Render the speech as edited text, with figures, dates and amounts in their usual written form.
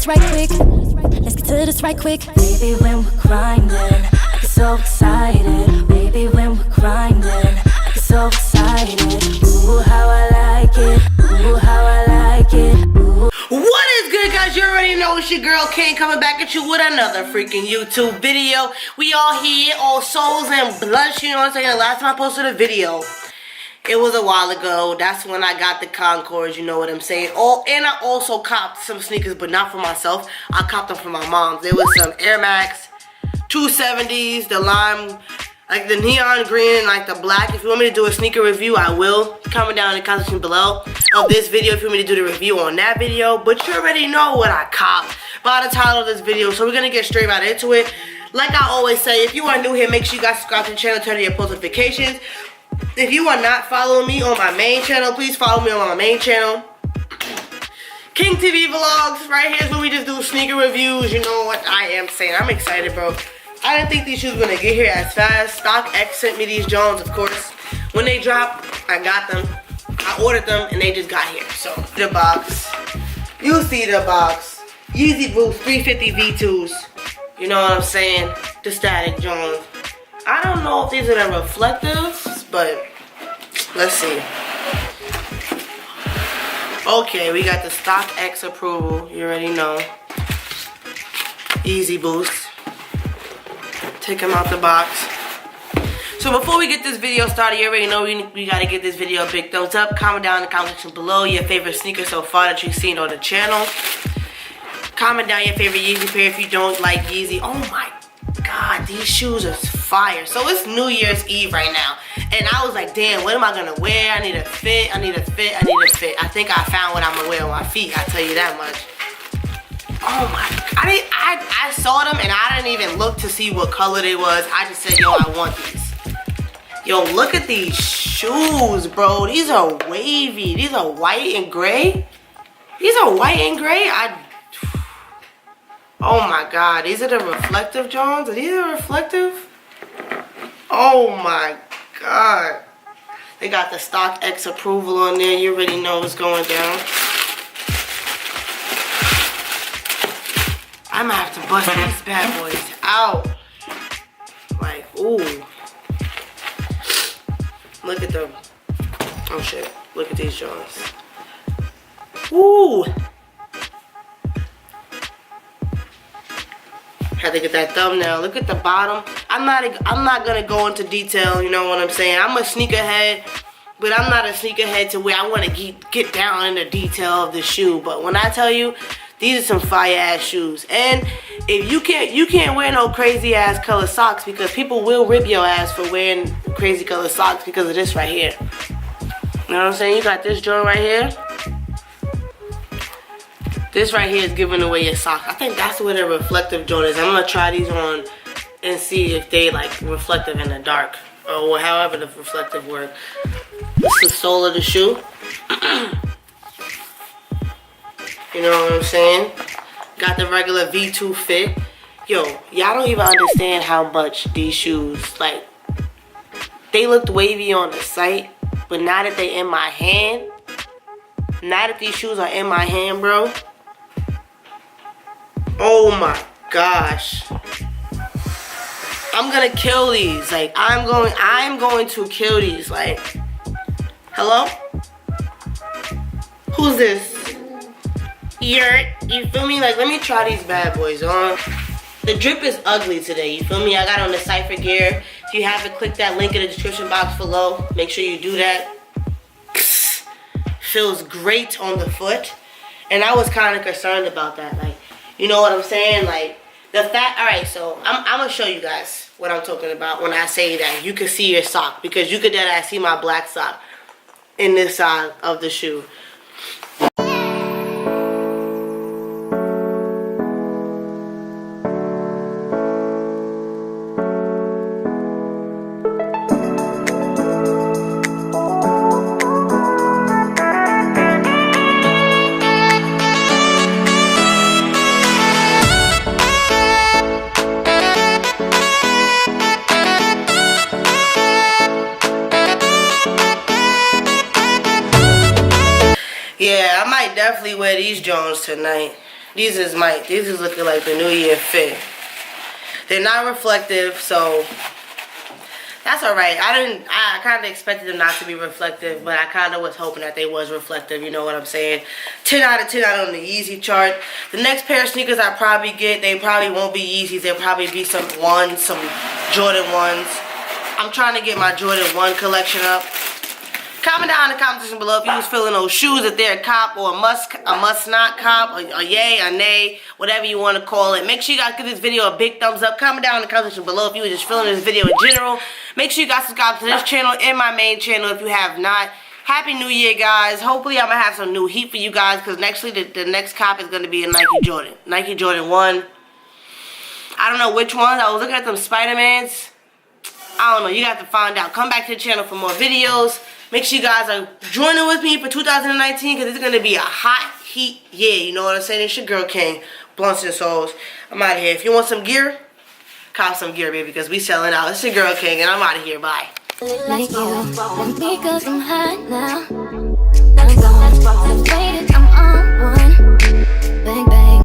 this right quick. Let's get to this right quick. Baby, when we're grinding, I get so excited. Baby, when we're grinding, I get so excited. Ooh, how I like it. Ooh, how I like it. Ooh. What is good, guys? You already know it's your girl Kane coming back at you with another freaking YouTube video. We all here, all souls and blush. You know what I'm saying? The last time I posted a video, it was a while ago. That's when I got the Concords, you know what I'm saying? And I also copped some sneakers, but not for myself. I copped them for my mom. There was some Air Max 270s, the lime, like the neon green and like the black. If you want me to do a sneaker review, I will. Comment down in the comment section below of this video if you want me to do the review on that video. But you already know what I copped by the title of this video. So we're going to get straight right into it. Like I always say, if you are new here, make sure you guys subscribe to the channel, turn on your post notifications. If you are not following me on my main channel, please follow me on my main channel. King TV Vlogs, right here is when we just do sneaker reviews. You know what I am saying. I'm excited, bro. I didn't think these shoes were going to get here as fast. StockX sent me these Jones, of course. When they dropped, I got them. I ordered them, and they just got here. So, the box. You see the box. Yeezy Boost 350 V2s. You know what I'm saying? The Static Jones. I don't know if these are the reflectives, but let's see. Okay, we got the StockX approval. You already know. Yeezy Boost. Take them out the box. So before we get this video started, you already know we gotta give this video a big thumbs up. Comment down in the comment section below your favorite sneaker so far that you've seen on the channel. Comment down your favorite Yeezy pair if you don't like Yeezy. Oh my God, these shoes are fire. So it's New Year's Eve right now, and I was like, damn, what am I gonna wear? I need a fit, I need a fit, I need a fit. I think I found what I'm gonna wear on my feet, I tell you that much. Oh my, I saw them and I didn't even look to see what color they was. I just said, yo, I want these. Yo, look at these shoes, bro. These are wavy. These are white and gray. These are white and gray. Oh my God, these are the reflective Jones? Are these the reflective? Oh my God. They got the StockX approval on there. You already know what's going down. I might have to bust these bad boys out. Like, ooh. Look at them. Oh shit. Look at these Jones. Ooh. Had to get that thumbnail. Look at the bottom. I'm not gonna go into detail, you know what I'm saying? I'm a sneakerhead, but I'm not a sneakerhead to where I wanna get down in the detail of the shoe. But when I tell you, these are some fire ass shoes. And if you can't wear no crazy ass color socks, because people will rip your ass for wearing crazy color socks because of this right here. You know what I'm saying? You got this joint right here. This right here is giving away your socks. I think that's where the reflective joint is. I'm gonna try these on and see if they like reflective in the dark, or however the reflective work. This is the sole of the shoe. You know what I'm saying? Got the regular V2 fit. Yo, y'all don't even understand how much these shoes, like, they looked wavy on the site, but now that they in my hand, now that these shoes are in my hand, bro, oh my gosh. I'm gonna kill these. Like, I'm going to kill these. Like, hello? Who's this? You feel me? Like, let me try these bad boys on. The drip is ugly today, you feel me? I got on the Cypher gear. If you haven't, click that link in the description box below. Make sure you do that. Feels great on the foot. And I was kind of concerned about that. Like, you know what I'm saying? Like, the fact, alright, so I'm going to show you guys what I'm talking about when I say that you can see your sock. Because you could dead see my black sock in this side of the shoe. Yeah, I might definitely wear these Jones tonight. These is looking like the New Year fit. They're not reflective, so that's alright. I kind of expected them not to be reflective, but I kind of was hoping that they was reflective, you know what I'm saying? 10 out of 10 out on the Yeezy chart. The next pair of sneakers I probably get, they probably won't be Yeezys. They'll probably be some Jordan 1s. I'm trying to get my Jordan 1 collection up. Comment down in the comment section below if you was feeling those shoes, if they're a cop or a must not cop, a yay, a nay, whatever you want to call it. Make sure you guys give this video a big thumbs up. Comment down in the comment section below if you were just feeling this video in general. Make sure you guys subscribe to this channel and my main channel if you have not. Happy New Year, guys. Hopefully I'm going to have some new heat for you guys, because the next cop is going to be a Nike Jordan. Nike Jordan 1. I don't know which ones. I was looking at them Spider-Mans. I don't know. You got to find out. Come back to the channel for more videos. Make sure you guys are joining with me for 2019, because it's going to be a hot heat year. You know what I'm saying? It's your girl King, Blunts and Souls. I'm out of here. If you want some gear, cop some gear, baby, because we selling out. It's your girl King, and I'm out of here. Bye. Like you, because I'm hot now.